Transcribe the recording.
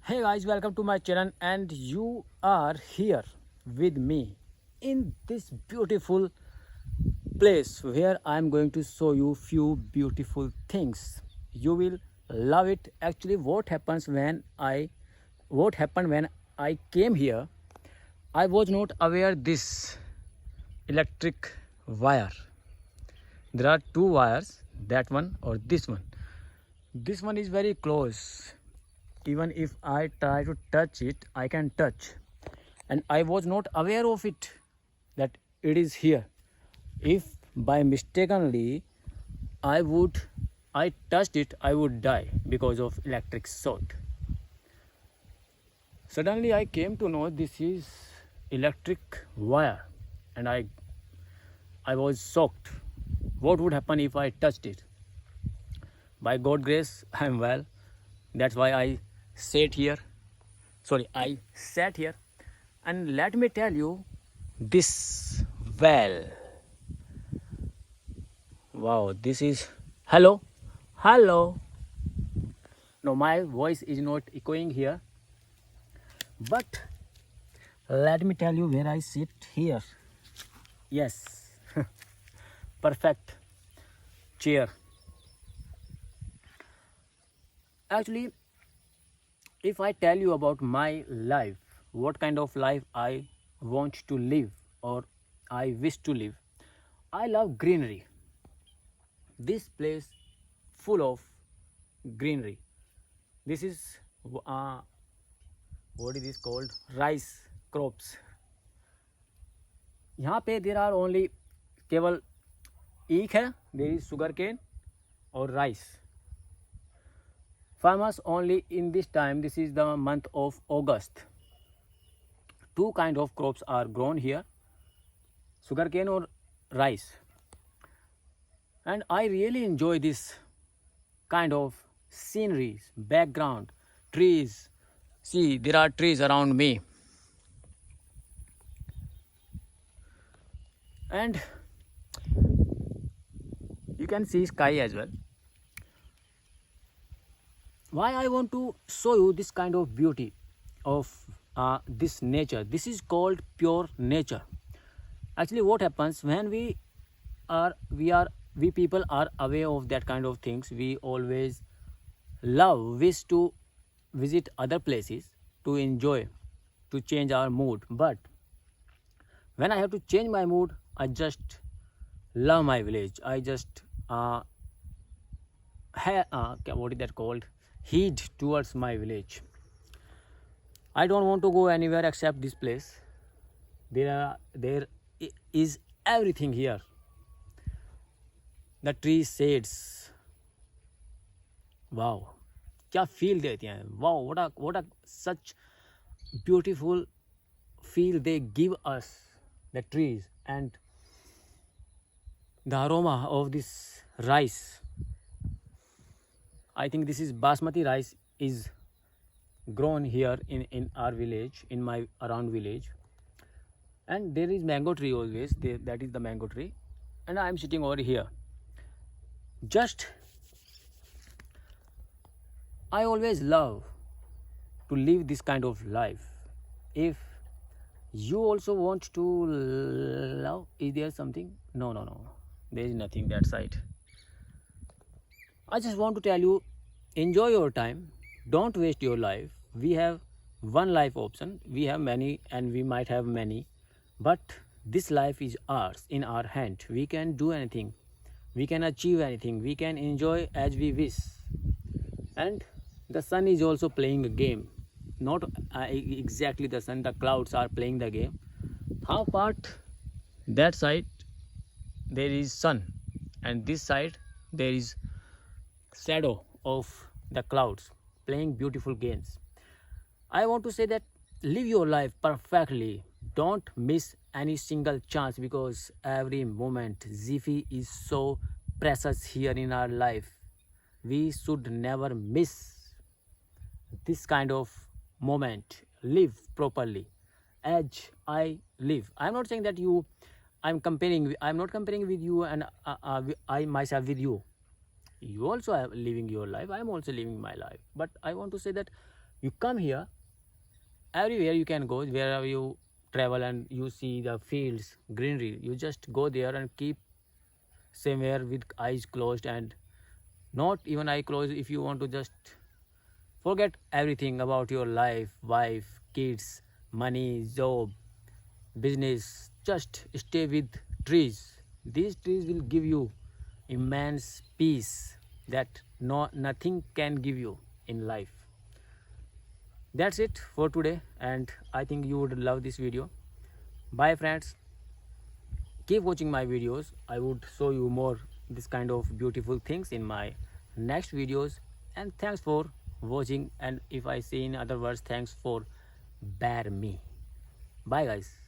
Hey guys, welcome to my channel, and you are here with me in this beautiful place where I am going to show you few beautiful things. You will love it. Actually, what happened when I came here, I was not aware this electric wire. There are two wires, that one or this one. This one is very close. Even if I try to touch it, I can touch. And I was not aware of it that it is here. If by mistakenly I touched it, I would die because of electric shock. Suddenly I came to know this is electric wire, and I was shocked. What would happen if I touched it? By God grace, I am well. That's why I sat here. I sat here, and let me tell you this well. Wow, this is hello, hello. No, my voice is not echoing here, but let me tell you where I sit here. Yes, perfect chair. Actually, if I tell you about my life, what kind of life I want to live or I wish to live, I love greenery. This place full of greenery. This is what is this called? Rice crops. यहाँ पे there are only केवल एक है, there is sugar cane or rice. Farmers only in this time, this is the month of August. Two kind of crops are grown here, sugarcane or rice. And I really enjoy this kind of sceneries, background, trees. See, there are trees around me. And you can see sky as well. Why I want to show you this kind of beauty of this nature? This is called pure nature. Actually, what happens when we people are aware of that kind of things, we always wish to visit other places to enjoy, to change our mood. But when I have to change my mood, I just love my village. I just what is that called? Heed towards my village. I don't want to go anywhere except this place. There is everything here. The tree shades. Wow, क्या feel देते हैं. Wow, what a such beautiful feel they give us, the trees, and the aroma of this rice. I think this is basmati rice is grown here in our village, in my around village. And there is mango tree always, that is the mango tree. And I am sitting over here. Just, I always love to live this kind of life. If you also want to love, is there something? No, there is nothing that side. I just want to tell you, enjoy your time, don't waste your life. We have one life option, we have many and we might have many, but this life is ours, in our hand. We can do anything, we can achieve anything, we can enjoy as we wish. And the sun is also playing a game. Not exactly the sun, the clouds are playing the game. Half part, that side there is sun, and this side there is shadow of the clouds playing beautiful games. I want to say that live your life perfectly. Don't miss any single chance, because every moment, Zifi, is so precious here in our life. We should never miss this kind of moment. Live properly as I live. I'm not saying that I'm not comparing with you, and I myself with you. You also are living your life, I am also living my life. But I want to say that You come here, everywhere you can go, wherever you travel and you see the fields, greenery, you just go there and keep somewhere with eyes closed, and not even eye closed. If you want to just forget everything about your life, wife, kids, money, job, business, just stay with trees. These trees will give you immense peace that nothing can give you in life. That's it for today, and I think you would love this video. Bye friends, keep watching my videos. I would show you more this kind of beautiful things in my next videos. And thanks for watching, and if I say in other words, thanks for bear me. Bye guys.